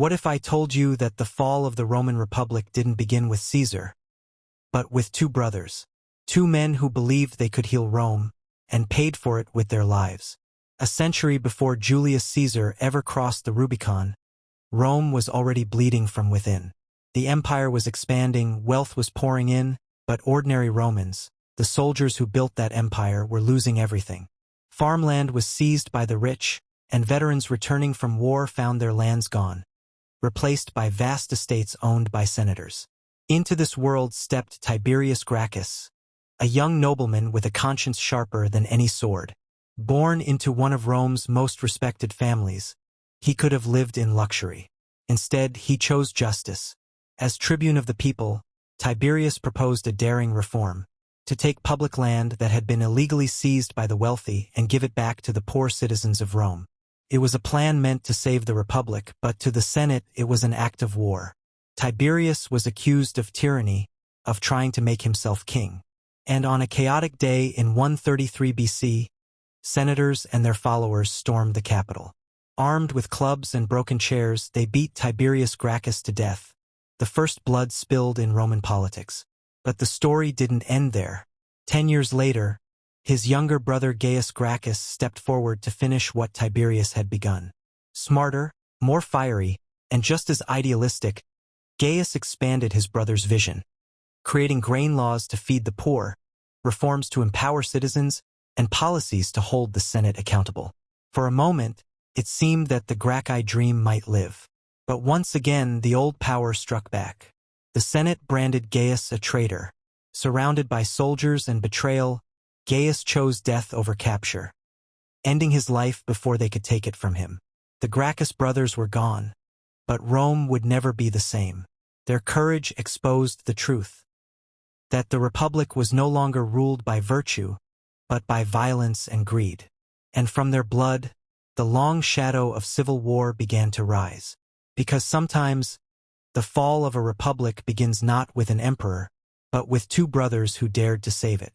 What if I told you that the fall of the Roman Republic didn't begin with Caesar, but with two brothers, two men who believed they could heal Rome, and paid for it with their lives? A century before Julius Caesar ever crossed the Rubicon, Rome was already bleeding from within. The empire was expanding, wealth was pouring in, but ordinary Romans, the soldiers who built that empire, were losing everything. Farmland was seized by the rich, and veterans returning from war found their lands gone, replaced by vast estates owned by senators. Into this world stepped Tiberius Gracchus, a young nobleman with a conscience sharper than any sword. Born into one of Rome's most respected families, he could have lived in luxury. Instead, he chose justice. As tribune of the people, Tiberius proposed a daring reform: to take public land that had been illegally seized by the wealthy and give it back to the poor citizens of Rome. It was a plan meant to save the Republic, but to the Senate it was an act of war. Tiberius was accused of tyranny, of trying to make himself king. And on a chaotic day in 133 BC, senators and their followers stormed the Capitol. Armed with clubs and broken chairs, they beat Tiberius Gracchus to death. The first blood spilled in Roman politics. But the story didn't end there. 10 years later, his younger brother Gaius Gracchus stepped forward to finish what Tiberius had begun. Smarter, more fiery, and just as idealistic, Gaius expanded his brother's vision, creating grain laws to feed the poor, reforms to empower citizens, and policies to hold the Senate accountable. For a moment, it seemed that the Gracchi dream might live. But once again, the old power struck back. The Senate branded Gaius a traitor. Surrounded by soldiers and betrayal, Gaius chose death over capture, ending his life before they could take it from him. The Gracchus brothers were gone, but Rome would never be the same. Their courage exposed the truth: that the Republic was no longer ruled by virtue, but by violence and greed. And from their blood, the long shadow of civil war began to rise. Because sometimes, the fall of a republic begins not with an emperor, but with two brothers who dared to save it.